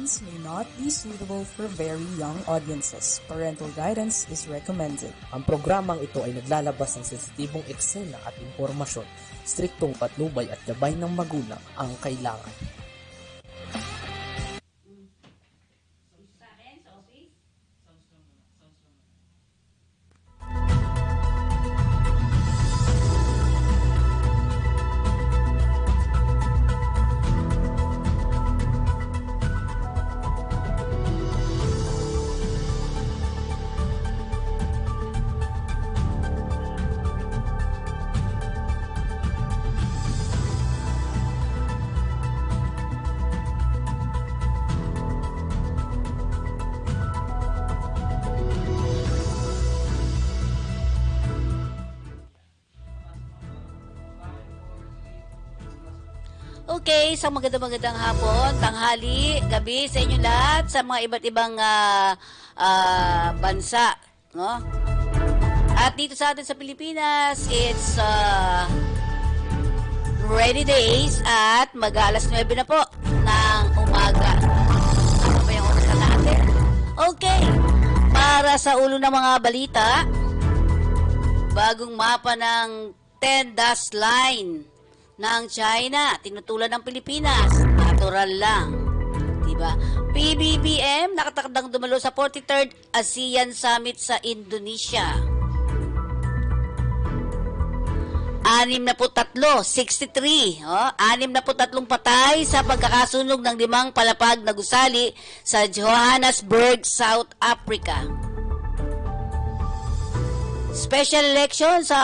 content may not be suitable for very young audiences. Parental guidance is recommended. Ang programang ito ay naglalabas ng sensitibong eksena at impormasyon. Striktong patnubay at gabay ng magulang ang kailangan. Okay, isang magandang hapon, tanghali, gabi sa inyo lahat, sa mga iba't ibang bansa, no? At dito sa atin sa Pilipinas, it's rainy days at mag-alas 9 na po ng umaga. Ano ba yung oras natin? Okay, para sa ulo ng mga balita, bagong mapa ng 10 dust line ng China, tinutulan ng Pilipinas, natural lang. Diba? PBBM, nakatakdang dumalo sa 43rd ASEAN Summit sa Indonesia. 63, 63. 63 patay sa pagkakasunog ng 5 palapag na gusali sa Johannesburg, South Africa. Special election sa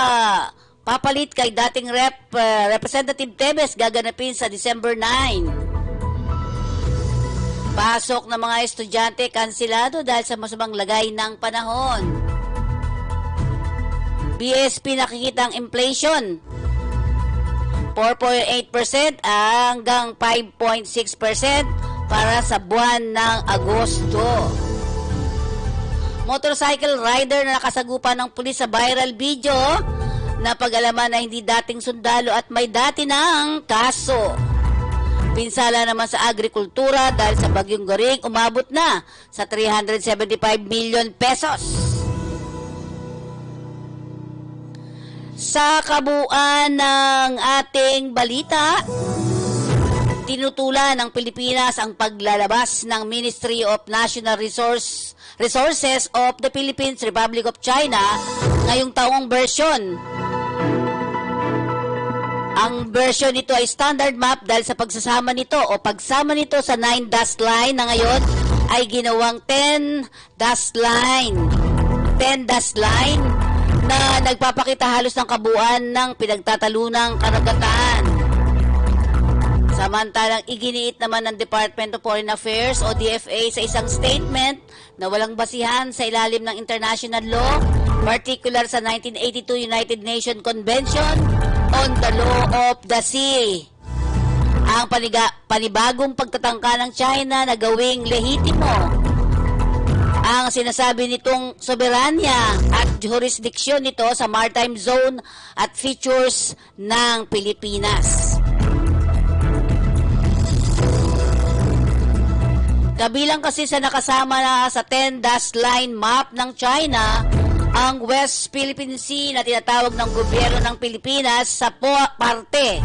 papalit kay dating Representative Teves gaganapin sa December 9. Pasok ng mga estudyante kansilado dahil sa masamang lagay ng panahon. BSP nakikita ang inflation 4.8% hanggang 5.6% para sa buwan ng Agosto. Motorcycle rider na nakasagupan ng pulis sa viral video na pag-alaman na hindi dating sundalo at may dati ng kaso. Pinsala naman sa agrikultura dahil sa bagyong Goring umabot na sa 375 million pesos. Sa kabuuan ng ating balita, tinutulan ng Pilipinas ang paglalabas ng Ministry of National Resources of the Philippines Republic of China ngayong taong version. Ang version nito ay standard map dahil sa pagsama nito sa 9 dust line na ngayon ay ginawang 10 dust line. 10 dust line na nagpapakita halos ng kabuuan ng pinagtatalunang karagatan. Samantalang iginiit naman ng Department of Foreign Affairs o DFA sa isang statement na walang basihan sa ilalim ng international law, particular sa 1982 United Nations Convention on the Law of the Sea. Ang panibagong pagtatangka ng China na gawing lehitimo ang sinasabi nitong soberanya at jurisdiksyon nito sa maritime zone at features ng Pilipinas. Kabilang kasi sa nakasama na sa 10 dust line map ng China ang West Philippine Sea na tinatawag ng gobyerno ng Pilipinas sa parte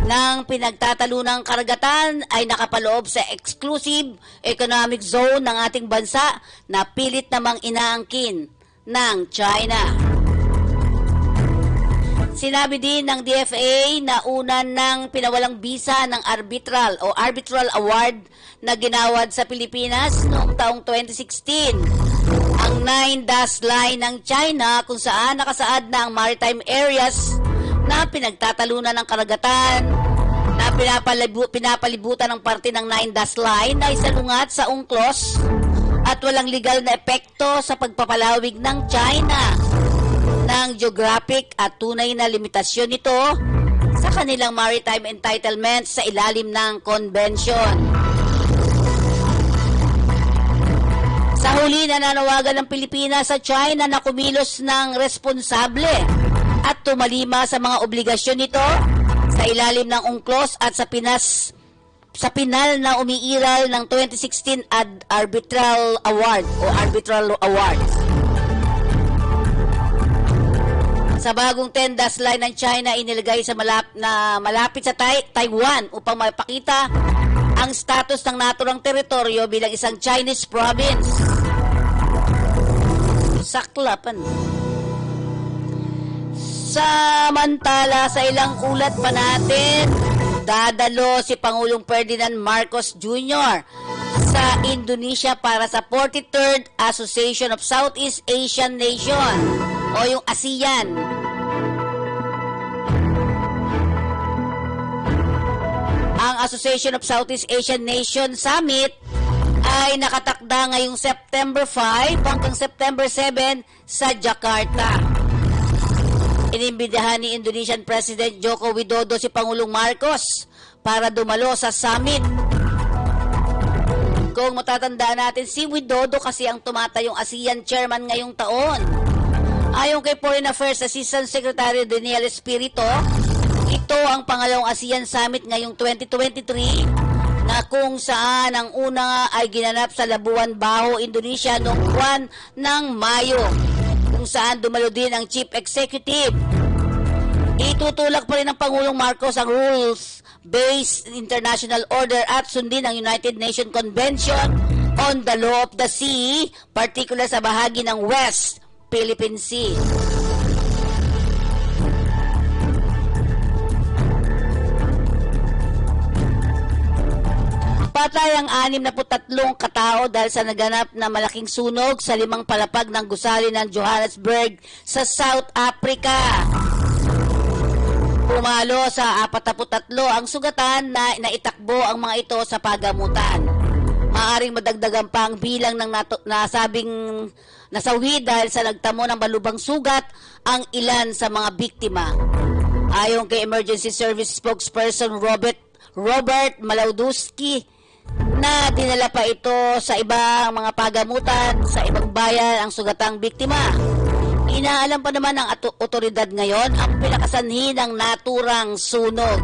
ng pinagtatalunang karagatan ay nakapaloob sa exclusive economic zone ng ating bansa na pilit namang inaangkin ng China. Sinabi din ng DFA na una ng pinawalang bisa ng arbitral award na ginawad sa Pilipinas noong taong 2016. Ang 9 dust line ng China kung saan nakasaad na ang maritime areas na pinagtatalunan ng karagatan na pinapalibutan ng parte ng 9 dust line ay salungat sa UNCLOS at walang legal na epekto sa pagpapalawig ng China ng geographic at tunay na limitasyon nito sa kanilang maritime entitlements sa ilalim ng convention. Sa huli, nananawagan ng Pilipinas sa China na kumilos ng responsable at tumalima sa mga obligasyon nito sa ilalim ng UNCLOS at sa sa pinal na umiiral ng 2016 Arbitral Award o Arbitral Awards. Sa bagong 10-dash line ng China, inilagay sa malapit sa Taiwan upang mapakita ang status ng naturang teritoryo bilang isang Chinese province. Saklapan. Samantala, sa ilang ulat pa natin, dadalo si Pangulong Ferdinand Marcos Jr. sa Indonesia para sa 43rd Association of Southeast Asian Nation o yung ASEAN. Ang Association of Southeast Asian Nation Summit ay nakatakda ngayong September 5 hanggang September 7 sa Jakarta. Inimbitahan ni Indonesian President Joko Widodo si Pangulong Marcos para dumalo sa summit. Kung matatandaan natin, si Widodo kasi ang tumatayong ASEAN chairman ngayong taon. Ayon kay Foreign Affairs Assistant Secretary Daniel Espirito, ito ang pangalawang ASEAN Summit ngayong 2023 na kung saan ang una ay ginanap sa Labuan Bajo, Indonesia noong buwan ng Mayo, kung saan dumalo din ang Chief Executive. Itutulak pa rin ng Pangulong Marcos ang rules-based international order at sundin ang United Nations Convention on the Law of the Sea, particular sa bahagi ng West Philippine Sea. Patay ang 63 katao dahil sa naganap na malaking sunog sa 5 palapag ng gusali ng Johannesburg sa South Africa. Pumalo sa 43 ang sugatan na naitakbo ang mga ito sa pagamutan. Maaring madagdagan pa ang bilang ng nasabing nasawi dahil sa nagtamo ng malubang sugat ang ilan sa mga biktima. Ayon kay Emergency Service Spokesperson Robert Malawduski, na dinala pa ito sa ibang mga pagamutan sa ibang bayan ang sugatang biktima. Inaalam pa naman ng otoridad ngayon ang pinakasanhi ng naturang sunog.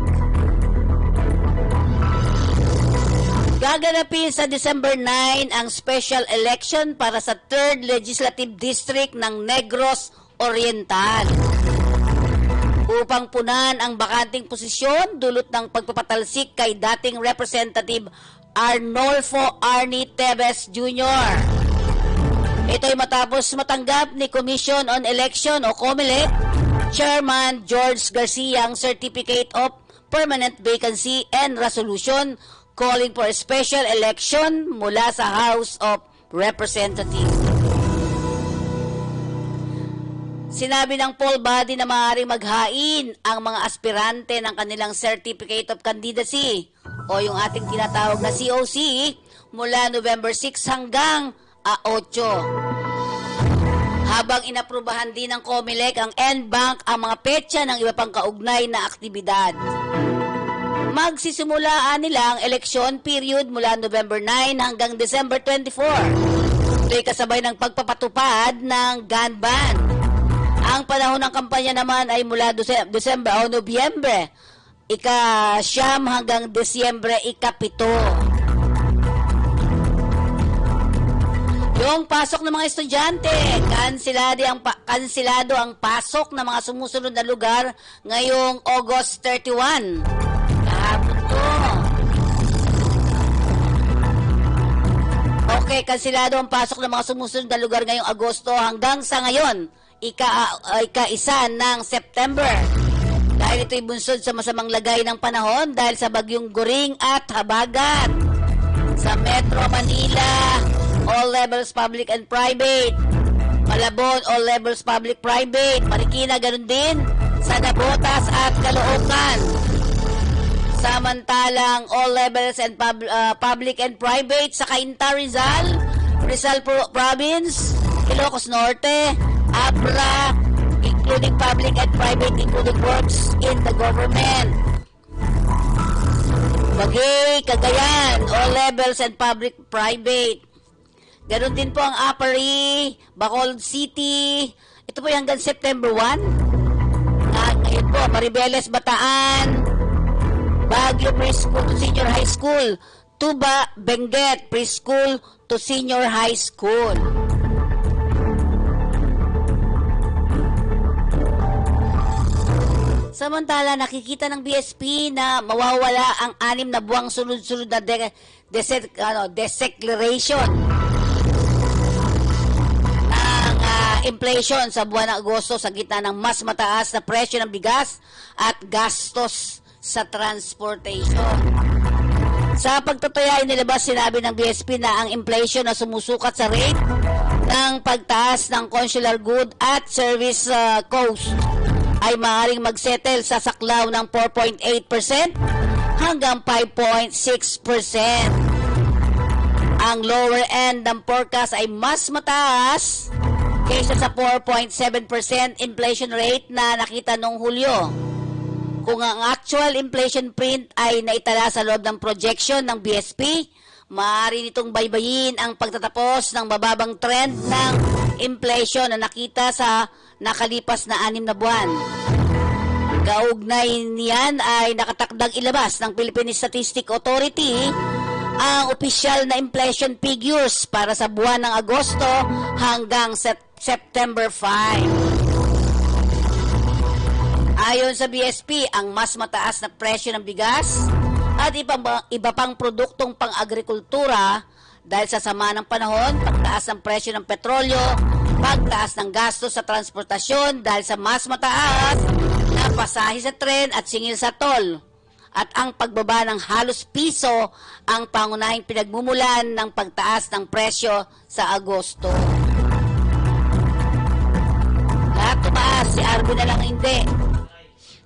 Gaganapin sa December 9 ang special election para sa 3rd Legislative District ng Negros Oriental. Upang punan ang bakanting posisyon dulot ng pagpapatalsik kay dating Representative Arnolfo Arnie Tevez Jr. Ito'y matapos matanggap ni Commission on Election o COMELEC Chairman George Garcia ang Certificate of Permanent Vacancy and Resolution calling for a special election mula sa House of Representatives. Sinabi ng poll body na maaaring maghain ang mga aspirante ng kanilang Certificate of Candidacy o yung ating tinatawag na COC mula November 6 hanggang 8. Habang inaprubahan din ng COMELEC ang NBank ang mga petsa ng iba pang kaugnay na aktibidad. Magsisimulaan nila ang eleksyon period mula November 9 hanggang December 24. Ito'y kasabay ng pagpapatupad ng gun ban. Ang panahon ng kampanya naman ay mula Desember o Nobyembre, ika-9 hanggang Desyembre, ika-7. Yung pasok ng mga estudyante, kansilado ang pasok ng mga sumusunod na lugar ngayong August 31. Kahapon to. Okay, kansilado ang pasok ng mga sumusunod na lugar ngayong Agosto hanggang sa ngayon, ika-1 ng September. Dahil ito'y bunsod sa masamang lagay ng panahon dahil sa bagyong Goring at Habagat. Sa Metro Manila, all levels public and private. Malabon, all levels public-private. Marikina, ganun din. Sa Navotas at Caloocan. Samantalang all levels and public and private sa Cainta, Rizal Province, Ilocos Norte, Abra, including public and private, including works in the government. Bagay, Cagayan, all levels and public-private. Ganon din po ang Apari, Bacolod City. Ito po hanggang September 1. Ngayon po, Maribeles, Bataan, Baguio Preschool to Senior High School. Tuba, Benguet Preschool to Senior High School. Samantala, nakikita ng BSP na mawawala ang 6 na buwang sunod-sunod na deceleration ng inflation sa buwan ng Agosto sa gitna ng mas mataas na presyo ng bigas at gastos sa transportation. Sa pagtataya inilabas, sinabi ng BSP na ang inflation na sumusukat sa rate ng pagtaas ng consular good at service cost ay maaaring magsettle sa saklaw ng 4.8% hanggang 5.6%. Ang lower end ng forecast ay mas mataas kaysa sa 4.7% inflation rate na nakita noong Hulyo. Kung ang actual inflation print ay naitala sa loob ng projection ng BSP, maaari nitong baybayin ang pagtatapos ng bababang trend ng inflation na nakita sa nakalipas na 6 na buwan. Kaugnay niyan ay nakatakdang ilabas ng Philippine Statistics Authority ang opisyal na inflation figures para sa buwan ng Agosto hanggang September 5. Ayon sa BSP, ang mas mataas na presyo ng bigas at iba pang produktong pang-agrikultura dahil sa sama ng panahon, pagtaas ng presyo ng petrolyo, pagtaas ng gastos sa transportasyon dahil sa mas mataas na pasahe sa tren at singil sa toll, at ang pagbaba ng halos piso ang pangunahing pinagmumulan ng pagtaas ng presyo sa Agosto. Lahat tumaas, si Arby na lang hindi.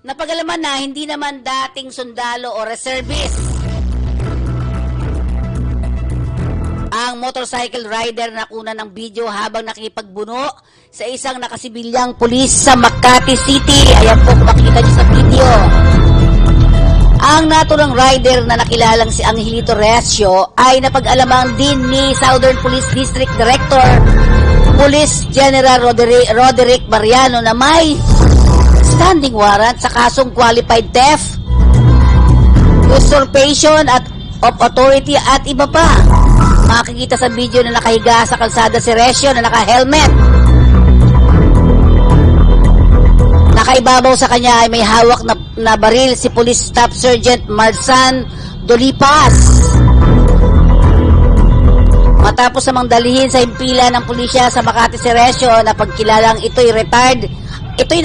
Napagalaman na hindi naman dating sundalo o reservist ang motorcycle rider na kuna ng video habang nakipagbuno sa isang nakasibilyang pulis sa Makati City. Ayan po, makikita niyo sa video. Ang naturang rider na nakilalang si Angelito Recio ay napag-alamang din ni Southern Police District Director Police General Roderick Mariano na may standing warrant sa kasong qualified theft, usurpation of authority at iba pa. Makikita sa video na nakahiga sa kalsada si Recio na naka-helmet. Nakaibabaw sa kanya ay may hawak na baril si Police Staff Sergeant Marsan Dolipas. Matapos namang dalhin sa impila ng pulisya sa Makati si Recio na pagkilalang ito'y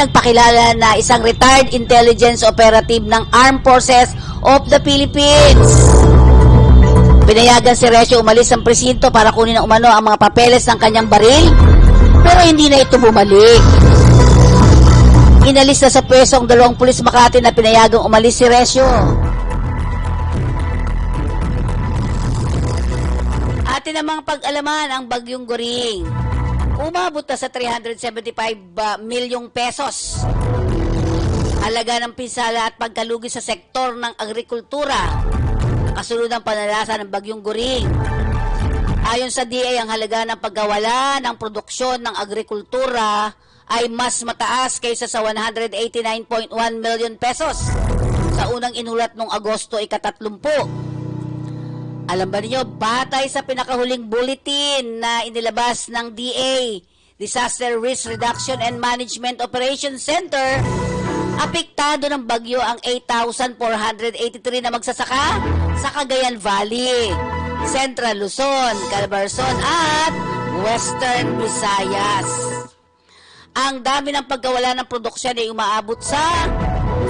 nagpakilala na isang retired intelligence operative ng Armed Forces of the Philippines. Pinayagan si Recio umalis ng presinto para kunin ng umano ang mga papeles ng kanyang baril, pero hindi na ito bumalik. Inalis na sa pwesto ang 2 pulis Makati na pinayagang umalis si Recio. Atin namang pag-alaman ang Bagyong Goring. Umabot na sa 375 milyong pesos. Halaga ng pinsala at pagkalugi sa sektor ng agrikultura kasunod ng panalasa ng Bagyong Goring. Ayon sa DA, ang halaga ng pagkawala ng produksyon ng agrikultura ay mas mataas kaysa sa 189.1 million pesos sa unang inulat noong Agosto ika-30. Alam ba niyo, batay sa pinakahuling bulletin na inilabas ng DA, Disaster Risk Reduction and Management Operations Center, apektado ng bagyo ang 8,483 na magsasaka sa Cagayan Valley, Central Luzon, Calabarzon at Western Visayas. Ang dami ng pagkawala ng produksyon ay umaabot sa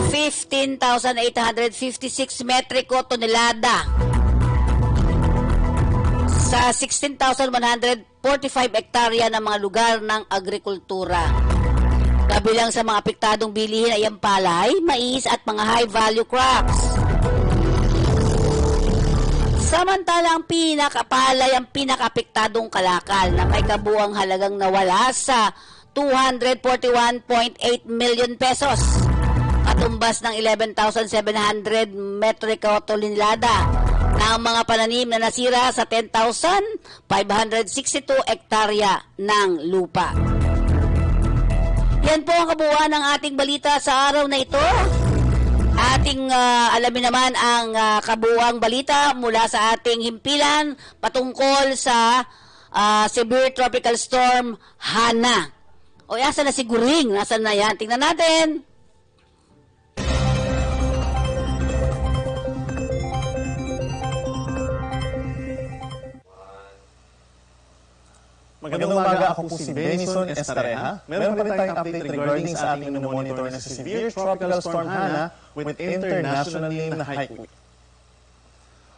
15,856 metriko tonelada sa 16,145 hektarya ng mga lugar ng agrikultura. Kabilang sa mga apektadong bilihin ay ang palay, mais at mga high-value crops. Samantala, ang pinakapalay ang pinakapektadong kalakal na may kabuang halagang nawala sa 241.8 million pesos. Katumbas ng 11,700 metriko tonelada ng mga pananim na nasira sa 10,562 hektarya ng lupa. Yan po ang kabuuan ng ating balita sa araw na ito. Ating alamin naman ang kabuuang balita mula sa ating himpilan patungkol sa severe tropical storm Hana. O, asa na si Guring? Nasaan na yan? Tingnan natin. Magandang umaga, ako po si Benison Estareja. Meron pa rin tayong update regarding sa ating monitor na si Severe Tropical Storm Hana with international name na Haiku.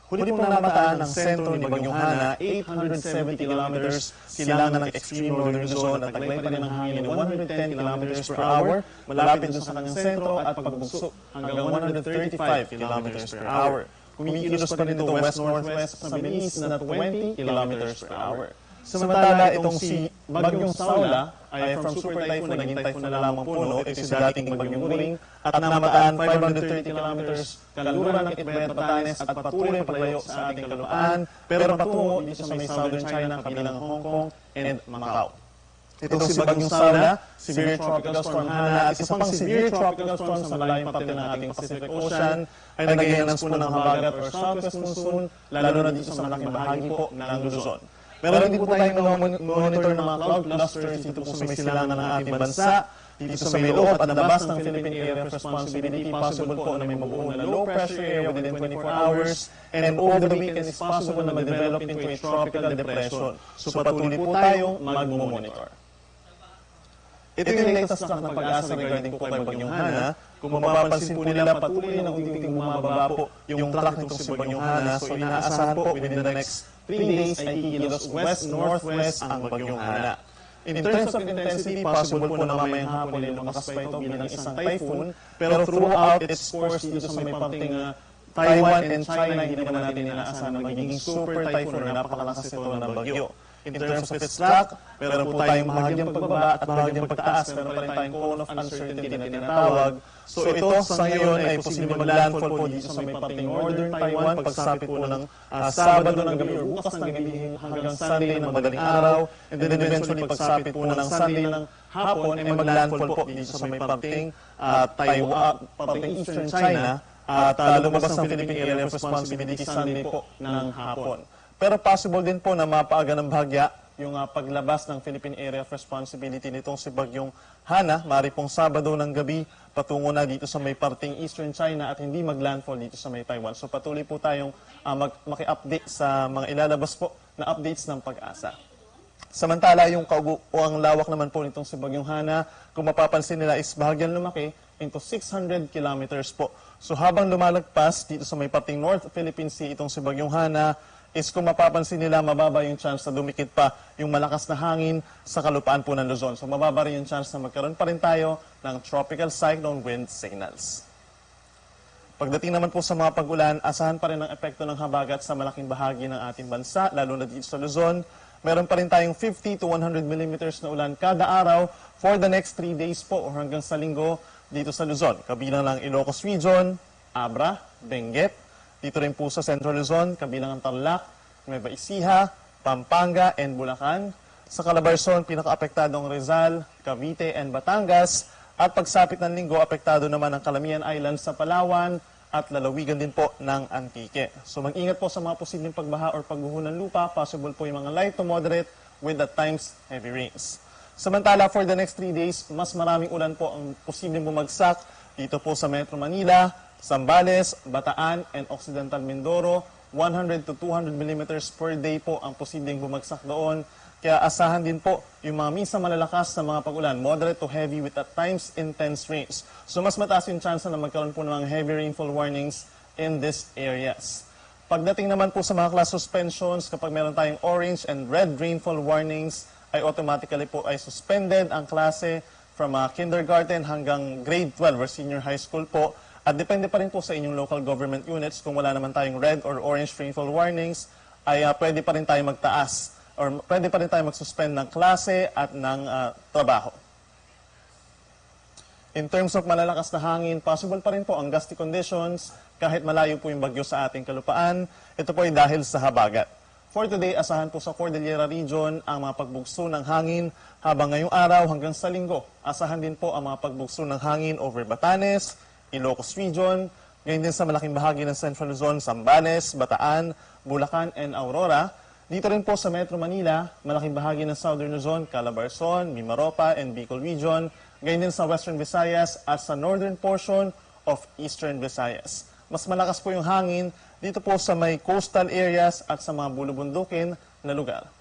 Huli pong namataan ng sentro ni Bagyong Hana, 870 kilometers silangan ng extreme northern zone at taglay pa rin ng hangin ng 110 kilometers per hour malapit dun sa kanyang sentro at pagbugso hanggang 135 kilometers per hour. Kumikilos pa rin ito west-northwest sa bilis na 20 kilometers per hour. Samantala, itong si Bagyong Saula ay from super typhoon, naging typhoon na lamang puno. Ito si dating Bagyong Guring at namataan 530 kilometers kaluran ng Itbayat, Batanes at patuloy palayo sa ating kalupaan pero patungo dito sa may southern China, kabilang Hong Kong and Macau. Itong si Bagyong Saula, Severe Tropical Storm Hana at isa pang Severe Tropical Storm sa malayong parte ng ating Pacific Ocean ay nagayanan po ng habagat or southwest monsoon lalo na dito sa malaking bahagi po ng Luzon. Meron din po tayong monitor ng mga cloud clusters dito po sa may silangan ng ating bansa, dito sa may loob at labas ng Philippine Area of Responsibility. Possible po na may mabuong na low pressure area within 24 hours and over the weekend is possible na mag-develop into a tropical depression. So patuloy po tayong mag-monitor. Ito yung latest track ng pag-asa regarding po kay Bagyong Hana. Kung mapapansin po nila, patuloy na unti-unting bumababa po yung track nitong si Bagyong Hana. So inaasahan po within the next 3 days ay kikilos west-northwest ang Bagyong Hana. In terms of intensity, possible po na mamayang hapon ay lumakas pa ito bilang isang typhoon. Pero throughout its course dito sa may parting Taiwan and China, hindi naman natin inaasahan na magiging super typhoon na napakalakas ito ng bagyo. In terms of its track, meron po tayong bahagyang pagbaba at bahagyang pagtaas. Meron pa rin tayong cone of uncertainty na tinatawag. So ito sa ngayon ay posibleng mag-landfall po dito sa may parting northern Taiwan pagsapit po ng Sabado ng gabi or bukas ng gabi hanggang Sunday ng madaling araw. And then eventually pagsapit po ng Sunday ng hapon ay mag-landfall po dito sa may parting Taiwan, parting Eastern China at lumabas ng Philippine Area of Responsibility Sunday po ng hapon. Pero possible din po na mapaaga ng bahagya yung paglabas ng Philippine Area of Responsibility nitong si Bagyong Hana, mari pong Sabado ng gabi, patungo na dito sa may parting Eastern China at hindi mag-landfall dito sa may Taiwan. So patuloy po tayong maki-update sa mga ilalabas po na updates ng pag-asa. Samantala, yung ang lawak naman po nitong si Bagyong Hana, kung mapapansin nila is bahagyang lumaki into 600 kilometers po. So habang lumalagpas dito sa may parting North Philippine Sea itong si Bagyong Hana, is kung mapapansin nila, mababa yung chance na dumikit pa yung malakas na hangin sa kalupaan po ng Luzon. So mababa rin yung chance na magkaroon pa rin tayo ng tropical cyclone wind signals. Pagdating naman po sa mga pag-ulan, asahan pa rin ang epekto ng habagat sa malaking bahagi ng ating bansa, lalo na dito sa Luzon. Meron pa rin tayong 50 to 100 millimeters na ulan kada araw for the next 3 days po o hanggang sa linggo dito sa Luzon. Kabilang ng Ilocos Region, Abra, Benguet, dito rin po sa Central Luzon, kabilang ang Tarlac, Nueva Ecija, Pampanga, and Bulacan. Sa Calabarzon, pinaka-apektado ang Rizal, Cavite, and Batangas. At pagsapit ng linggo, apektado naman ang Calamian Islands sa Palawan at lalawigan din po ng Antique. So mag-ingat po sa mga posibleng pagbaha or pagguho ng lupa. Possible po yung mga light to moderate with at times heavy rains. Samantala, for the next 3 days, mas maraming ulan po ang posibleng bumagsak dito po sa Metro Manila, Zambales, Bataan, and Occidental Mindoro. 100 to 200 millimeters per day po ang posibleng bumagsak doon. Kaya asahan din po yung mga minsan malalakas na mga pag-ulan, moderate to heavy with at times intense rains. So mas mataas yung chance na magkaroon po ng mga heavy rainfall warnings in these areas. Pagdating naman po sa mga class suspensions, kapag meron tayong orange and red rainfall warnings, ay automatically po ay suspended ang klase from kindergarten hanggang grade 12 or senior high school po. At depende pa rin po sa inyong local government units. Kung wala naman tayong red or orange rainfall warnings, ay pwede pa rin tayo magtaas or pwede pa rin tayo mag-suspend ng klase at ng trabaho. In terms of malalakas na hangin, possible pa rin po ang gusty conditions kahit malayo po yung bagyo sa ating kalupaan. Ito po ay dahil sa habagat. For today, asahan po sa Cordillera Region ang mga pagbugso ng hangin habang ngayong araw hanggang sa linggo. Asahan din po ang mga pagbugso ng hangin over Batanes, Ilocos Region, ngayon din sa malaking bahagi ng Central Luzon, Zambales, Bataan, Bulacan, and Aurora. Dito rin po sa Metro Manila, malaking bahagi ng Southern Luzon, Calabarzon, Mimaropa, and Bicol Region, ngayon din sa Western Visayas at sa northern portion of Eastern Visayas. Mas malakas po yung hangin dito po sa may coastal areas at sa mga bulubundukin na lugar.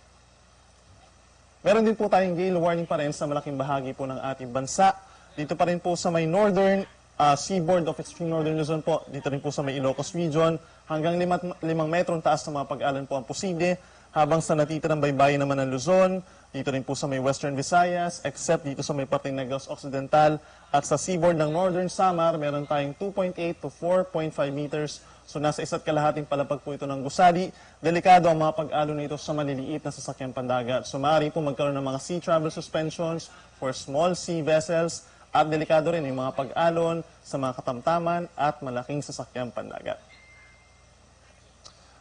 Meron din po tayong gale warning pa rin sa malaking bahagi po ng ating bansa. Dito pa rin po sa may northern seaboard of extreme northern Luzon po, dito rin po sa may Ilocos Region, hanggang 5 metrong taas na mga pag-alon po ang posible, habang sa natitirang baybayin naman ng Luzon, dito rin po sa may Western Visayas, except dito sa may parting Negros Occidental, at sa seaboard ng Northern Samar, meron tayong 2.8 to 4.5 meters. So nasa 1.5 palapag po ito ng gusali. Delikado ang mga pag-alon nito sa maliliit na sasakyang pandagat. So maaari po magkaroon ng mga sea travel suspensions for small sea vessels, at delikado rin yung mga pag-alon sa mga katamtaman at malaking sasakyang pandagat.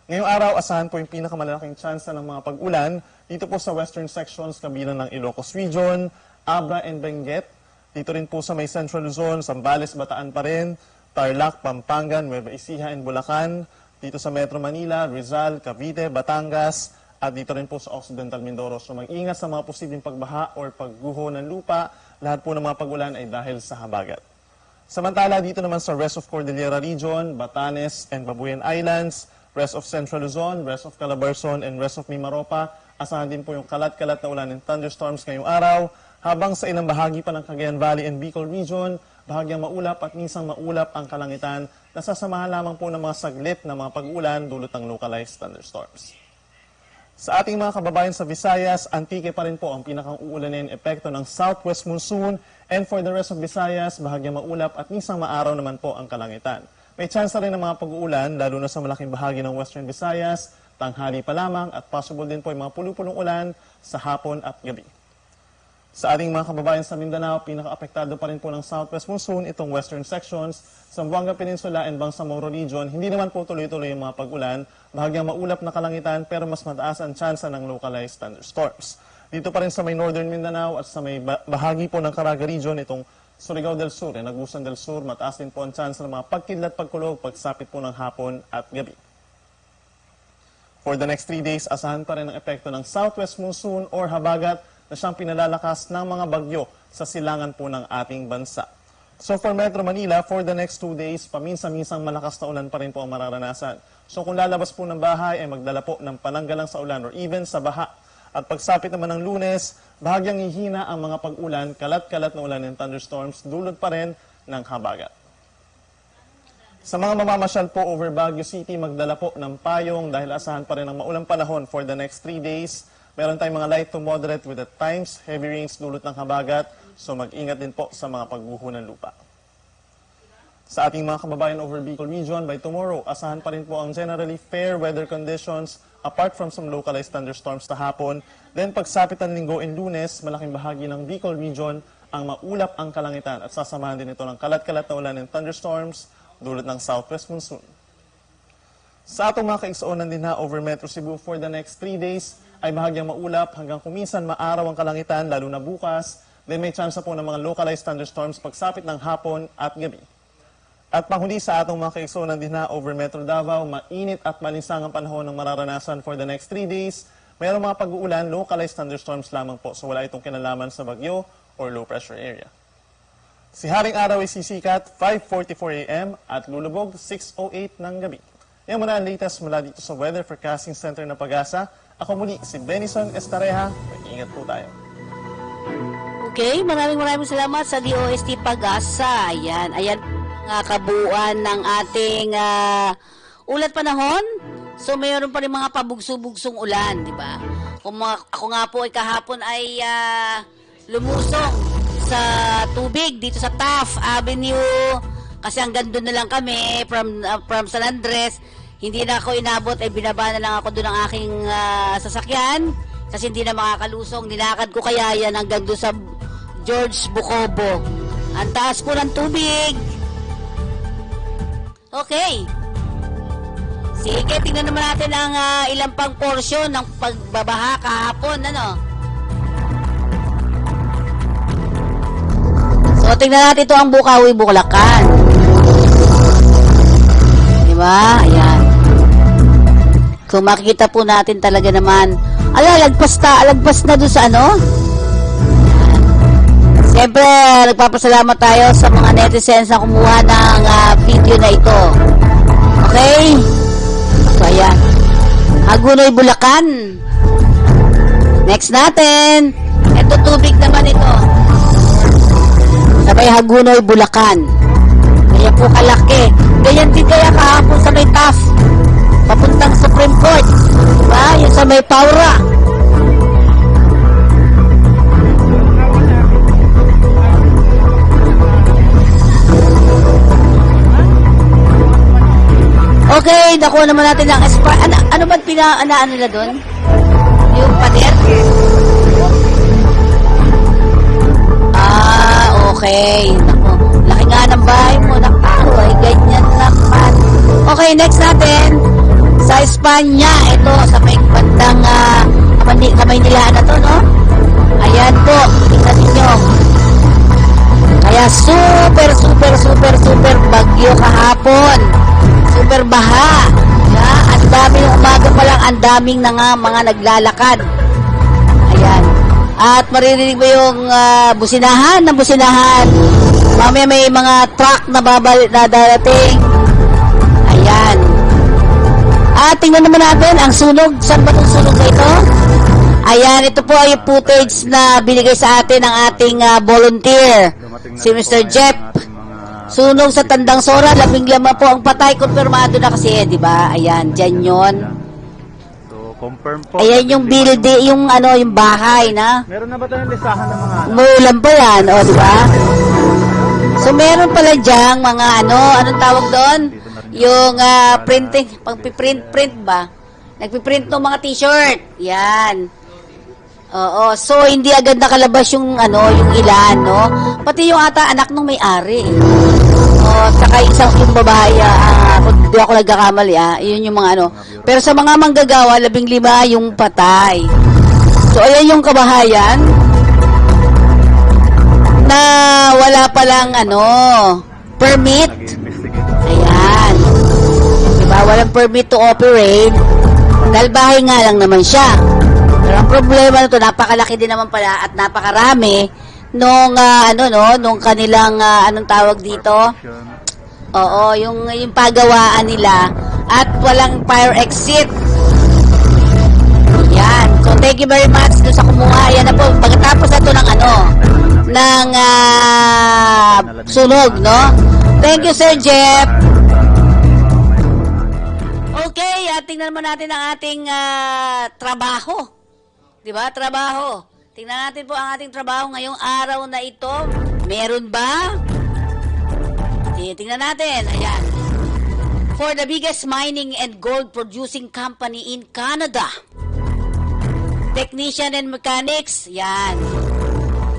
Ngayong araw, asahan po yung pinakamalaking tsansa ng mga pag-ulan dito po sa western sections kabilang ng Ilocos Region, Abra and Benguet. Dito rin po sa may Central Luzon, Zambales, Bataan pa rin, Tarlac, Pampanga, Nueva Ecija, and Bulacan. Dito sa Metro Manila, Rizal, Cavite, Batangas, at dito rin po sa Occidental Mindoro. So mag-ingat sa mga posibleng pagbaha or pagguho ng lupa. Lahat po ng mga pag-ulan ay dahil sa habagat. Samantala, dito naman sa rest of Cordillera Region, Batanes and Babuyan Islands, rest of Central Luzon, rest of Calabarzon, and rest of Mimaropa, asahan din po yung kalat-kalat na ulan and thunderstorms ngayong araw, habang sa ilang bahagi pa ng Cagayan Valley and Bicol Region, bahagyang maulap at minsang maulap ang kalangitan, nasasamahan lamang po ng mga saglit na mga pag-ulan dulot ng localized thunderstorms. Sa ating mga kababayan sa Visayas, Antique pa rin po ang pinakang uulanin epekto ng southwest monsoon, and for the rest of Visayas, bahagyang maulap at minsang maaraw naman po ang kalangitan. May chance rin ng mga pag-uulan, lalo na sa malaking bahagi ng Western Visayas, tanghali pa lamang, at possible din po yung mga pulupulong ulan sa hapon at gabi. Sa ating mga kababayan sa Mindanao, pinaka-apektado pa rin po ng southwest monsoon itong western sections. Sa Buanga Peninsula and Bangsamoro Region, hindi naman po tuloy-tuloy yung mga pag-ulan, bahagyang maulap na kalangitan, pero mas mataas ang tsansa ng localized thunderstorms. Dito pa rin sa may northern Mindanao at sa may bahagi po ng Caraga Region, itong Surigao del Sur, Agusan del Sur, mataas din po ang chance ng mga pagkidlat pagkulog pagsapit po ng hapon at gabi. For the next 3 days, asahan pa rin ang epekto ng southwest monsoon or habagat na siyang pinalalakas ng mga bagyo sa silangan po ng ating bansa. So for Metro Manila, for the next 2 days, paminsan-minsang malakas na ulan pa rin po ang mararanasan. So kung lalabas po ng bahay, ay magdala po ng pananggalang sa ulan or even sa baha. At pagsapit naman ng Lunes, bahagyang hihina ang mga pag-ulan, kalat-kalat na ulan and thunderstorms, dulot pa rin ng habagat. Sa mga mamamasyal po over Baguio City, magdala po ng payong dahil asahan pa rin ang maulang panahon for the next 3 days. Meron tayong mga light to moderate with at times heavy rains dulot ng habagat, so mag-ingat din po sa mga pagguho ng lupa. Sa ating mga kababayan over Bicol Region, by tomorrow, asahan pa rin po ang generally fair weather conditions apart from some localized thunderstorms sa hapon. Then pagsapit ng Linggo and Lunes, malaking bahagi ng Bicol Region ang maulap ang kalangitan at sasamahan din ito ng kalat-kalat na ulan and thunderstorms dulot ng southwest monsoon. Sa atong mga kaigsuonan din na over Metro Cebu for the next 3 days, ay bahagyang maulap hanggang kuminsan maaraw ang kalangitan lalo na bukas. Then may chance po ng mga localized thunderstorms pagsapit ng hapon at gabi. At panghuli sa atong mga kaigsuonan din na over Metro Davao, mainit at malinsang ang panahon ng mararanasan for the next 3 days. Mayroong mga pag-uulan, localized thunderstorms lamang po, so wala itong kinalaman sa bagyo or low pressure area. Si Haring Araw ay sisikat 5:44 a.m. at lulubog 6:08 ng gabi. Yan muna ang latest mula dito sa Weather Forecasting Center ng Pag-asa. Ako muli si Benison Estareja. Mag-ingat po tayo. Okay, maraming salamat sa DOST Pag-asa. Ayan ang kabuuan ng ating ulat panahon. So mayroon pa rin mga pabugso-bugsong ulan, di ba? Ako nga po ay kahapon ay lumusong sa tubig dito sa Taft Avenue kasi hanggang doon na lang kami from San Andres. Hindi na ako inabot, ay binaba na lang ako doon ang aking sasakyan kasi hindi na makakalusong. Nilakad ko kaya yan hanggang doon sa George Bucobo. Ang taas po ng tubig. Okay. Sige, tingnan naman natin ang ilang pang porsyon ng pagbabaha kahapon. So, tingnan natin ito ang Bukawi, Bulacan. Diba? Ayan. Kung makikita po natin talaga naman, lagpas na doon sa ano? Siyempre, nagpapasalamat tayo sa mga netizens na kumuha ng video na ito. Okay? So, ayan. Hagunoy, Bulacan. Next natin. Ito, tubig naman ito. Sabay Hagunoy, Bulacan. Kaya po kalaki. Ganyan din kaya kahapon sa may TAF. Papuntang Supreme Court. Diba? Yung sa may Paura. Okay, nakuha naman natin ang ano ba ano nila doon? Yung pader? Okay. Naku, laki nga ng bahay mo. Ay, ganyan naman. Okay, next natin. Sa Espanya, ito, sa may bandang kamay nila na to, no? Ayan po, tingnan ninyo. Kaya super bagyo kahapon. Super baha. Ang daming umaga pa lang, ang daming na nga mga naglalakad. Ayan. At maririnig mo yung businahan. Mamaya may mga truck na darating. Ayan. At tingnan naman natin ang sunog. Saan ba itong sunog na ito? Ayan, ito po ay footage na binigay sa atin ng ating volunteer, si Mr. Jeff. Sunog sa Tandang Sora, 15 po ang patay, kumpirmado na kasi, di ba? Ayan, dyan yun. Confirm po. Ayan yung building, yung bahay na. Meron na ba tayong listahan ng mga Umuulan pa yan, di ba? So, meron pala dyan mga anong tawag doon? Yung printing, pagpiprint ba? Nagpiprint ng mga t-shirt. Yan. Oo, so hindi agad nakalabas yung yung ilan, no? Pati yung anak nung may-ari. Saka yung babae, kung di ako nagkakamali, yun yung mga Pero sa mga manggagawa, 15 yung patay. So, ayan yung kabahayan na wala palang permit. Ayan. Diba? Walang permit to operate. Dahil bahay nga lang naman siya. Pero ang problema nito, napakalaki din naman pala at napakarami nung nung kanilang anong tawag dito? Oo, yung pagawaan nila at walang fire exit. Yan. So thank you very much doon sa kumuha. Yan na po pagkatapos ito ng sunog, no? Thank you, Sir Jeff. Okay, tingnan naman natin ang ating trabaho. Diba? Trabaho. Tingnan natin po ang ating trabaho ngayong araw na ito. Meron ba? Tingnan natin. Ayan. For the biggest mining and gold producing company in Canada. Technician and mechanics. Yan.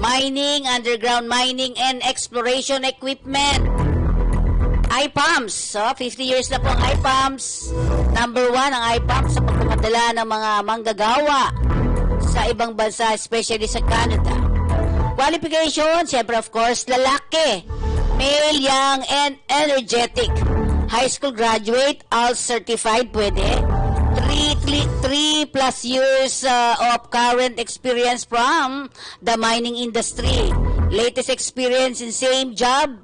Mining, underground mining and exploration equipment. IPAMS. So, 50 years na po ang IPAMS. Number 1 ang IPAMS sa pagpapadala ng mga manggagawa sa ibang bansa, especially sa Canada. Qualification, siyempre of course, lalaki. Male, young, and energetic. High school graduate, ALS certified, pwede. 3 plus years of current experience from the mining industry. Latest experience in same job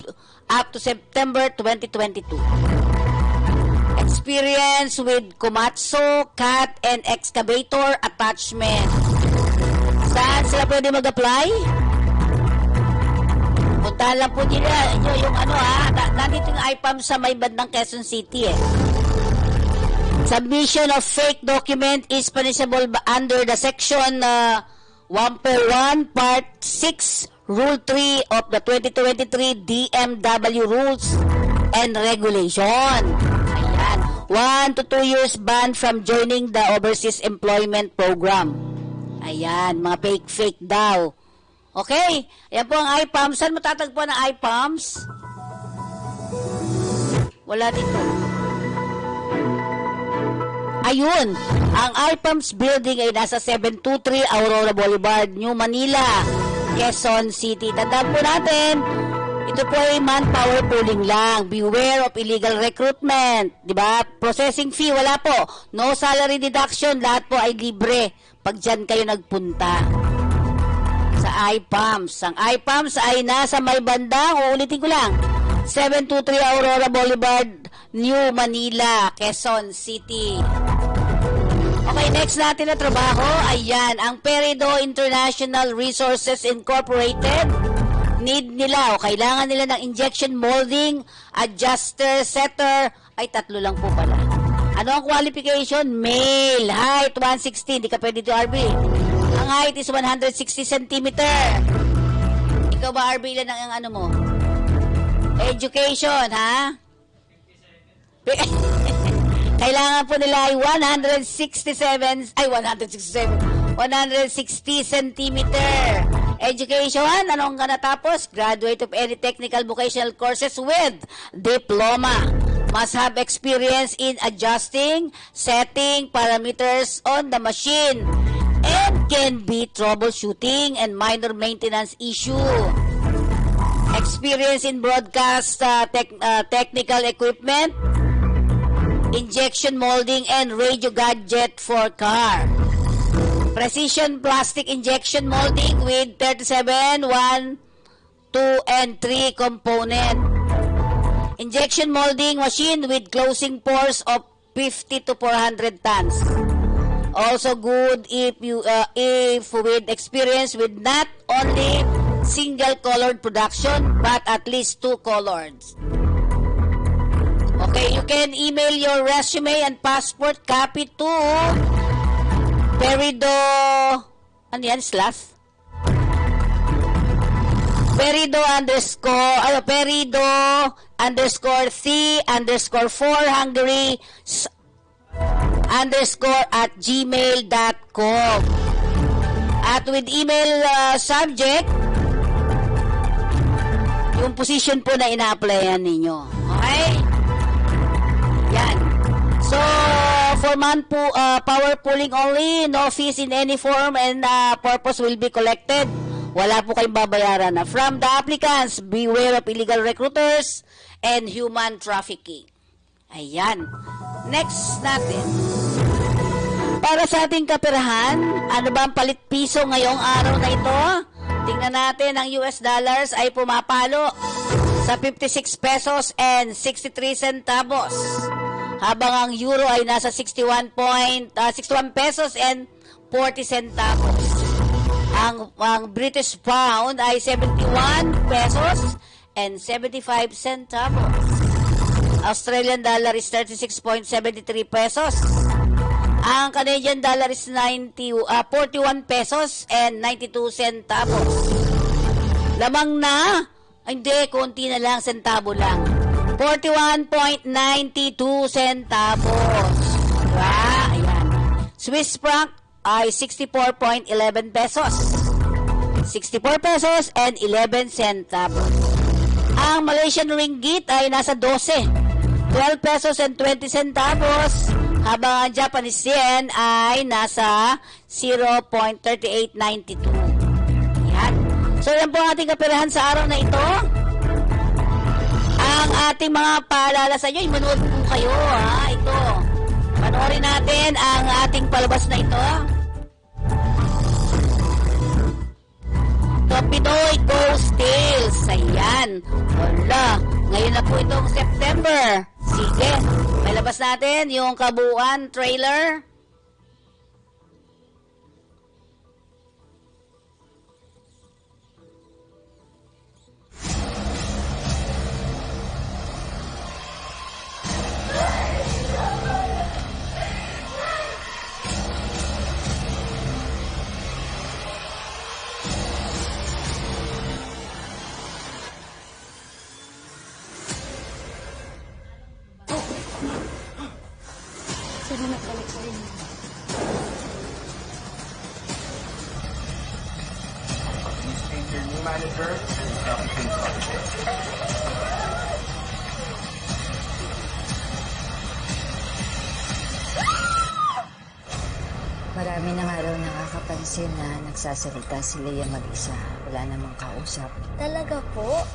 up to September 2022. Experience with Komatsu, CAT, and excavator attachment. Saan sila pwede mag-apply? Puntahan lang po nila yung nandito yung IPAM sa may bandang Quezon City Submission of fake document is punishable under the section 1.1 Part 6 Rule 3 of the 2023 DMW Rules and Regulation. Ayan. 1 to 2 years ban from joining the Overseas Employment Program. Ayan, mga fake daw. Okay, ayan po ang IPAMS. Saan matatagpuan ang IPAMS? Wala dito. Ayun, ang IPAMS building ay nasa 723 Aurora Boulevard, New Manila, Quezon City. Tandaan po natin, Ito po ay manpower pooling lang. Beware of illegal recruitment. Diba? Processing fee, wala po. No salary deduction, lahat po ay libre pag dyan kayo nagpunta. Sa IPAMS. Ang IPAMS ay nasa may banda, uulitin ko lang, 723 Aurora Boulevard, New Manila, Quezon City. Okay, next natin na trabaho, ayan, ang Perido International Resources Incorporated. Need nila o kailangan nila ng injection molding, adjuster, setter, ay 3 lang po pala. Ano ang qualification? Male, height 160, hindi ka pwede to RB. Ang height is 160 cm. Ikaw ba RB, ilan ang ano mo? Education, ha? 57. Kailangan po nila ay 160 cm. Education, anong ka natapos? Graduate of any technical vocational courses with diploma. Must have experience in adjusting, setting parameters on the machine, and can be troubleshooting and minor maintenance issue. Experience in broadcast technical equipment, injection molding, and radio gadget for car. Precision plastic injection molding with 37, 1, 2, and 3 component. Injection molding machine with closing pores of 50 to 400 tons. Also good if with experience with not only single colored production but at least 2 colors. Okay, you can email your resume and passport copy to Perido, ano yan, slash? Perido underscore C_4 Hungary _ @gmail.com. At with email subject, yung position po na ina-applyan ninyo. Okay? Yan. So, for power pooling only, no fees in any form and purpose will be collected. Wala po kayong babayaran na. From the applicants, beware of illegal recruiters and human trafficking. Ayan. Next natin. Para sa ating kaperahan, ano ba ang palit piso ngayong araw na ito? Tingnan natin, ang US dollars ay pumapalo sa 56 pesos and 63 centavos. Habang ang euro ay nasa 61 pesos and 40 centavos. Ang British pound ay 71 pesos and 75 centavos. Australian dollar is 36.73 pesos. Ang Canadian dollar is 41 pesos and 92 centavos. Lamang na? Hindi, konti na lang, centavo lang. 41.92 centavos. Diba? Ayan. Swiss franc ay 64.11 pesos. 64 pesos and 11 centavos. Ang Malaysian ringgit ay nasa 12. 12 pesos and 20 centavos. Habang ang Japanese yen ay nasa 0.3892. Yan. So yan po ang ating kaperahan sa araw na ito. Ang ating mga paalala sa inyo, manood po kayo, ha? Ito. Panoorin natin ang ating palabas na ito. The Pinoy Ghost Tales. Ayan. Wala. Ngayon na po itong September. Sige. May labas natin yung kabuuan trailer. Marami na nga raw nakakapansin na nagsasalita si Leia mag-isa. Wala namang kausap. Talaga po?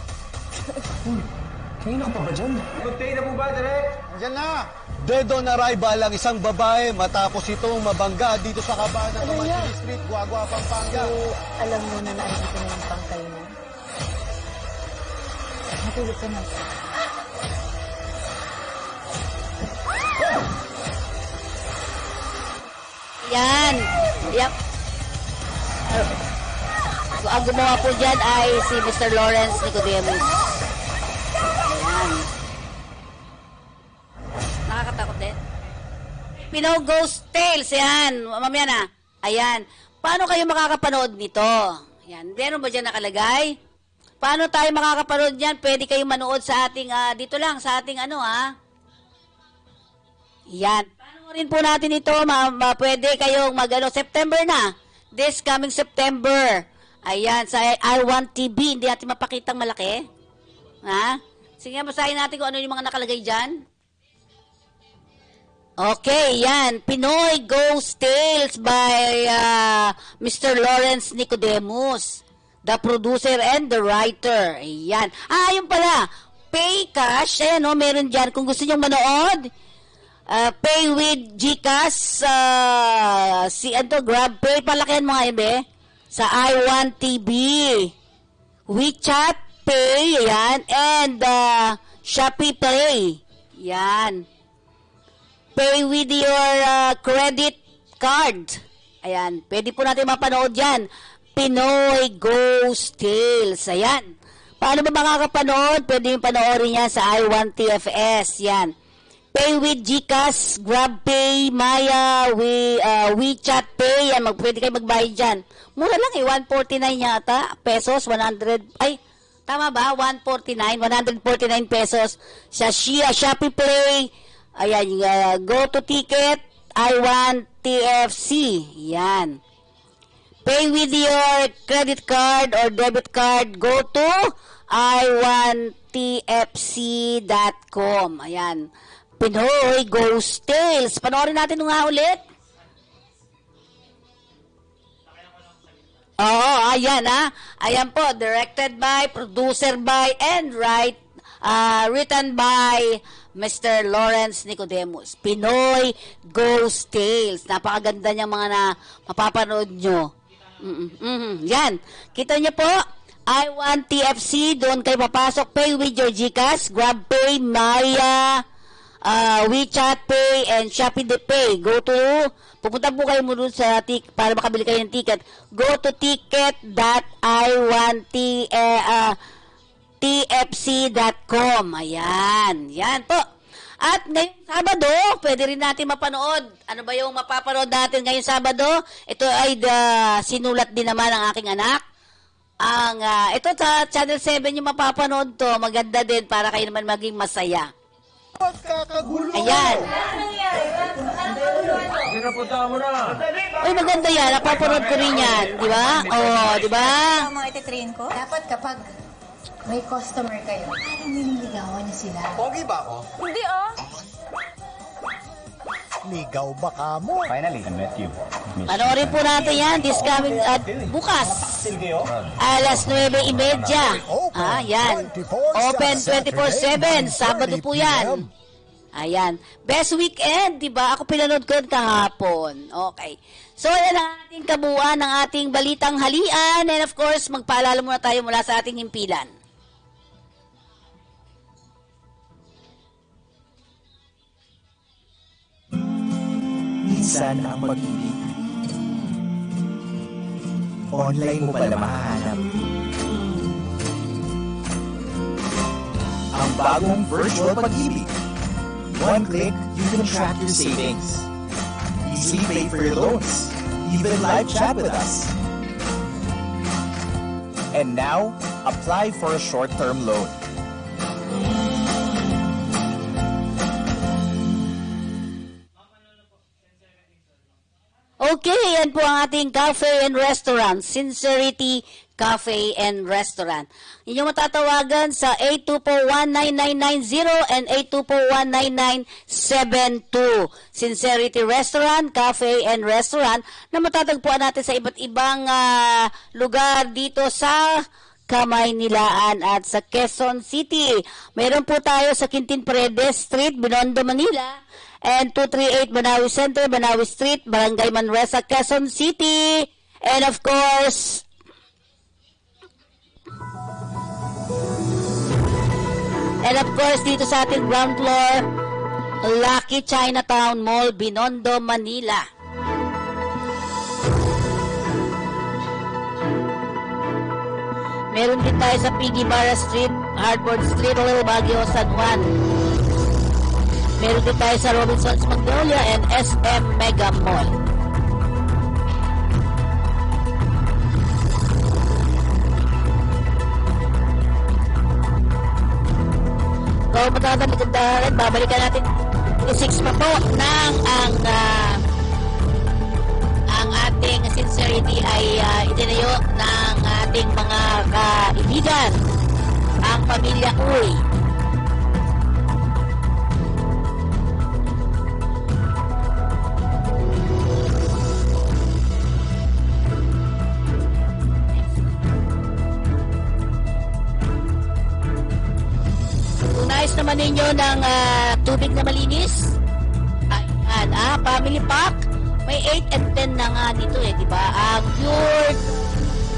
Kanina ka pa ba dyan? Mag-pay na po ba, Direk? Diyan na! Dead on arrival ang isang babae matapos itong mabangga dito sa kabanan ng Manchili Street, Guagua, Pampanga. Alam mo na naandito na yung pangkay mo. Matulog ka na. Yan. Yep. Ang gumawa po dyan ay si Mr. Lawrence Nicodemus. Ayan. Nakakatakot din. Pinoy Ghost Tales. Yan. Mamaya na. Ayan. Paano kayo makakapanood nito? Yan. Meron ba dyan nakalagay? Paano tayo makakapanood dyan? Pwede kayong manood sa ating, dito lang, sa ating Yan. Panoorin po natin ito. Pwede kayong September na. This coming September. Ayan, sa I1 TV. Hindi natin mapakitang malaki. Ha? Sige, basahin natin kung ano yung mga nakalagay dyan. Okay, yan. Pinoy Ghost Tales by Mr. Lawrence Nicodemus. The producer and the writer. Ayan. Yun pala. Pay cash. Ayan, meron dyan. Kung gusto nyong manood, pay with GCash, GrabPay, palakihan mga ibe, sa I1 TV, WeChat Pay, yan, and Shopee Pay, yan. Pay with your credit card, ayan, pwede po natin mapanood yan. Pinoy Ghost Tales, ayan. Paano ba makakapanood? Pwede yung panoorin yan sa I1 TFS, yan. Pay with GCash, GrabPay, Maya, WeChat Pay. Yan, pwede kayo magbayad dyan. Mura lang 149 yata. Pesos, 100. Ay, tama ba? 149 pesos. Sa Shopee Play. Ayan, Go to Ticket, I1 TFC. Yan. Pay with your credit card or debit card. Go to i1tfc.com. Ayan. Pinoy Ghost Tales. Panoorin natin nga ulit. Oo, ayan Ayan po, directed by, producer by, and written by Mr. Lawrence Nicodemus. Pinoy Ghost Tales. Napakaganda niyang mga mapapanood nyo. Yan. Kita niyo po, I1 TFC, doon kayo papasok. Pay with your GCash, GrabPay, Maya, WeChat Pay, and Shopee Pay. Pupunta po kayo muna sa para makabili kayo ng ticket. Go to ticket.i1tfc.com. Ayan. Yan po. At ngayong Sabado, pwede rin natin mapanood. Ano ba yung mapapanood natin ngayong Sabado? Ito ay sinulat din naman ng aking anak. Ito sa Channel 7 yung mapapanood to. Maganda din para kayo naman maging masaya. Ayan. Pinapunta mo na. Uy, maganda yan. Napapanood ko rin yan. Di ba? Oo, di ba? Ang mga ititrain ko? Dapat kapag may customer kayo, parang nililigawan niyo sila. Pogi ba ako? Hindi Ligaw ba ka mo? Finally, I met you. Panoorin po natin yan. This coming bukas. Alas 9:30. Yan. Open 24/7. Sabado po yan. Ayan. Best weekend, di ba? Ako pinanood ko yun kahapon. Okay. So, yan ang ating kabuuan ng ating balitang halian. And of course, magpaalala muna tayo mula sa ating himpilan. Minsan ang pag-ibig online mo pala mahahanap. Ang bagong virtual pag-ibig. One click, you can track your savings. Easily pay for your loans. Even live chat with us. And now, apply for a short-term loan. Okay, yan po ang ating cafe and restaurant, Sincerity Cafe and Restaurant. Inyong matatawagan sa 824-19990 and 824-19972. Sincerity Restaurant, Cafe and Restaurant na matatagpuan natin sa iba't ibang lugar dito sa Kamaynilaan at sa Quezon City. Meron po tayo sa Quintin Paredes Street, Binondo, Manila, and 238 Banawi Center, Banawi Street, Barangay Manresa, Quezon City. And of course, dito sa ating ground floor, Lucky Chinatown Mall, Binondo, Manila. Meron din tayo sa Piggy Barra Street, Hardboard Street, Baguio, San Juan. Meron din tayo sa Robinson's Magnolia and SM Mega Mall. So, matatagal, babalikan natin 6 pa po ng ang ating sincerity ay itinayo ng ating mga kaibigan, ang pamilya Uy. Nais naman ninyo ng tubig na malinis. Ayan, family pack. May 8 and 10 na nga dito di ba? Ang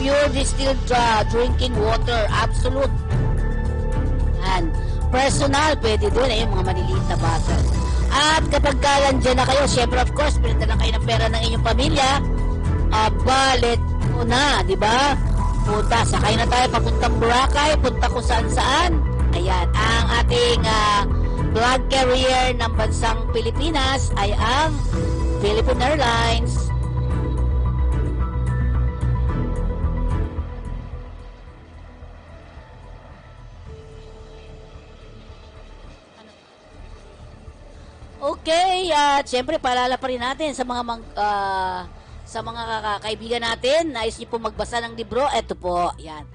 pure distilled drinking water, absolute. Ayan. Personal, pwede doon yung mga maliliit na bottle. At kapag kalandyan na kayo, syempre of course, pinita lang kayo ng pera ng inyong pamilya, balit mo na, di ba? Punta, sakay na tayo papuntang Boracay, punta kung saan-saan. Ayan, ang ating flag carrier ng bansang Pilipinas ay ang Philippine Airlines. Okay, siyempre paalala pa rin natin sa mga kaibigan natin, nais niyo po magbasa ng libro, eto po, yan.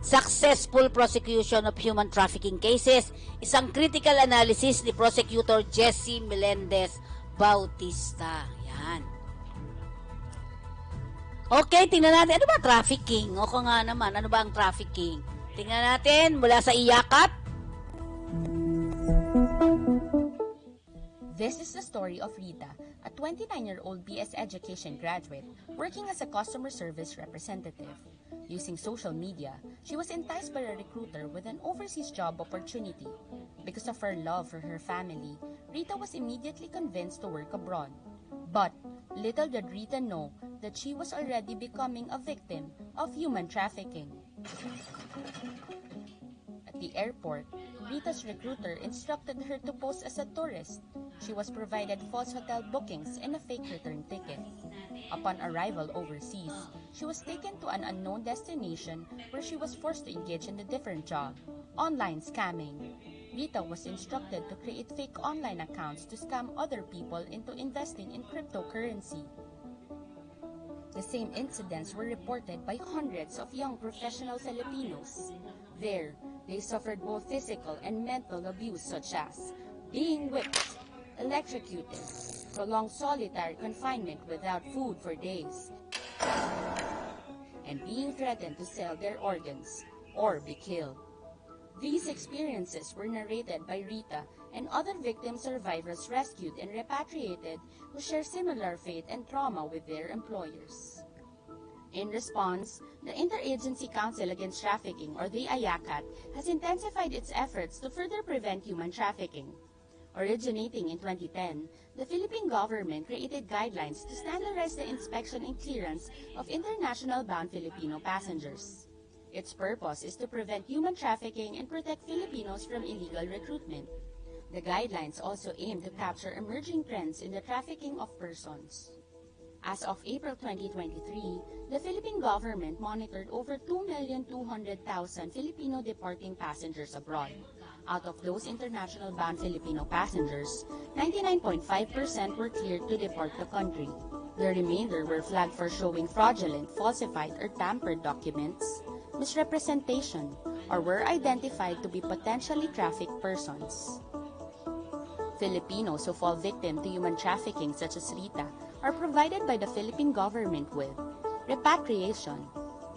Successful Prosecution of Human Trafficking Cases, isang critical analysis ni Prosecutor Jesse Melendez Bautista. Yan. Okay, tingnan natin. Ano ba trafficking? O nga naman, ano ba ang trafficking? Tingnan natin mula sa IACAP. This is the story of Rita, a 29-year-old BS Education graduate working as a customer service representative. Using social media, she was enticed by a recruiter with an overseas job opportunity. Because of her love for her family, Rita was immediately convinced to work abroad. But little did Rita know that she was already becoming a victim of human trafficking. At the airport, Rita's recruiter instructed her to pose as a tourist. She was provided false hotel bookings and a fake return ticket. Upon arrival overseas, she was taken to an unknown destination where she was forced to engage in a different job, online scamming. Rita was instructed to create fake online accounts to scam other people into investing in cryptocurrency. The same incidents were reported by hundreds of young professional Filipinos. There, they suffered both physical and mental abuse such as being whipped, electrocuted, prolonged solitary confinement without food for days, and being threatened to sell their organs or be killed. These experiences were narrated by Rita and other victim survivors rescued and repatriated who share similar fate and trauma with their employers. In response, the Interagency Council Against Trafficking, or the IACAT, has intensified its efforts to further prevent human trafficking. Originating in 2010, the Philippine government created guidelines to standardize the inspection and clearance of international-bound Filipino passengers. Its purpose is to prevent human trafficking and protect Filipinos from illegal recruitment. The guidelines also aim to capture emerging trends in the trafficking of persons. As of April 2023, the Philippine government monitored over 2,200,000 Filipino departing passengers abroad. Out of those international-bound Filipino passengers, 99.5% were cleared to depart the country. The remainder were flagged for showing fraudulent, falsified, or tampered documents, misrepresentation, or were identified to be potentially trafficked persons. Filipinos who fall victim to human trafficking such as Rita are provided by the Philippine government with repatriation,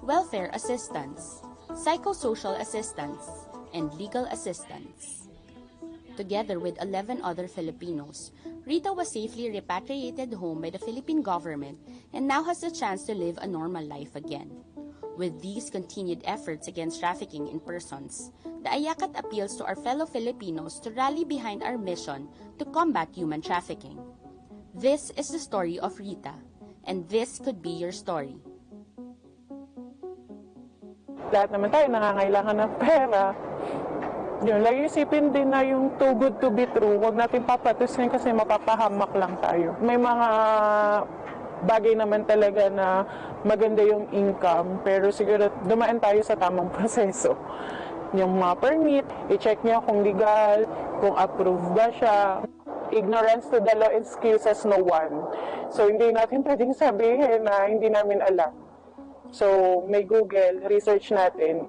welfare assistance, psychosocial assistance, and legal assistance. Together with 11 other Filipinos, Rita was safely repatriated home by the Philippine government and now has the chance to live a normal life again. With these continued efforts against trafficking in persons, the Ayakat appeals to our fellow Filipinos to rally behind our mission to combat human trafficking. This is the story of Rita, and this could be your story. Lahat naman tayo nangangailangan ng pera. Yun, lagi isipin din na yung too good to be true, huwag natin papatusin kasi mapapahamak lang tayo. May mga bagay naman talaga na maganda yung income, pero siguro dumaan tayo sa tamang proseso. Yung mga permit, i-check niya kung legal, kung approved ba siya. Ignorance to the law excuses no one. So hindi natin pwedeng sabihin na hindi namin alam. So may Google, research natin.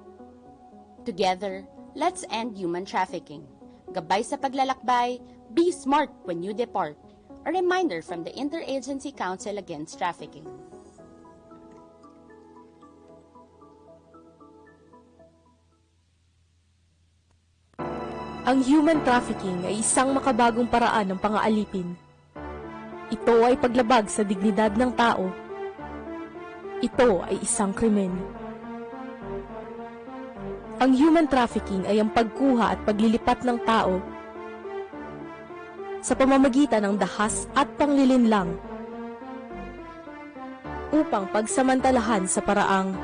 Together, let's end human trafficking. Gabay sa paglalakbay, be smart when you depart. A reminder from the Interagency Council Against Trafficking. Ang human trafficking ay isang makabagong paraan ng pang-aalipin. Ito ay paglabag sa dignidad ng tao. Ito ay isang krimen. Ang human trafficking ay ang pagkuha at paglilipat ng tao sa pamamagitan ng dahas at panglilinlang upang pagsamantalahan sa paraang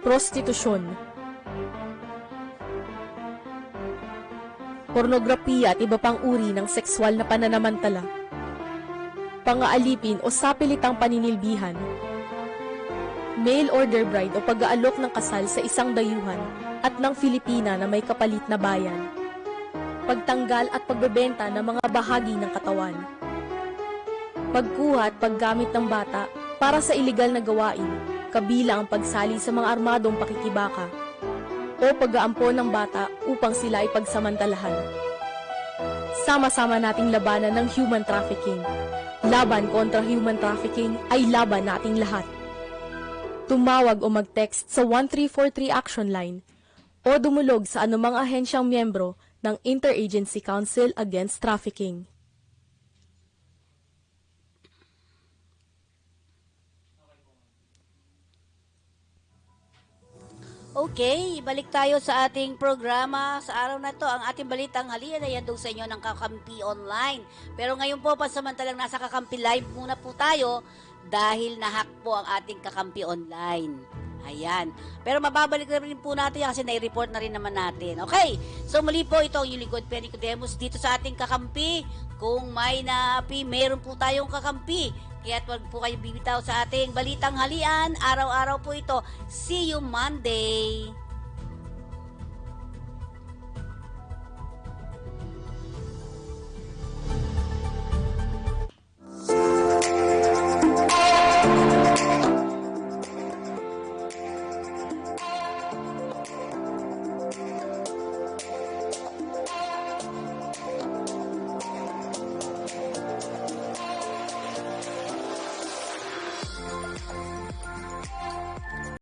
prostitusyon, pornografiya at iba pang uri ng sexual na pananamantala, pang-aalipin o sapilitang paninilbihan, mail order bride o pag-aalok ng kasal sa isang dayuhan at ng Filipina na may kapalit na bayan, pagtanggal at pagbebenta ng mga bahagi ng katawan, pagkuha at paggamit ng bata para sa ilegal na gawain, kabilang ang pagsali sa mga armadong pakikibaka, o pag-aampon ng bata upang sila ay pagsamantalahan. Sama-sama nating labanan ng human trafficking. Laban kontra human trafficking ay laban nating lahat. Tumawag o mag-text sa 1343 Action Line o dumulog sa anumang ahensyang miyembro ng Interagency Council Against Trafficking. Okay, balik tayo sa ating programa. Sa araw na to, ang ating balitang halian ay handog sa inyo ng Kakampi Online. Pero ngayon po, pasamantalang nasa Kakampi Live muna po tayo dahil nahack po ang ating Kakampi Online. Ayan. Pero mababalik na rin po natin kasi nai-report na rin naman natin. Okay, so muli po ito ang yung lingkod Penny Codemus dito sa ating Kakampi. Kung may naapi, meron po tayong Kakampi. Kaya huwag po kayo bibitaw sa ating balitang halian. Araw-araw po ito. See you Monday!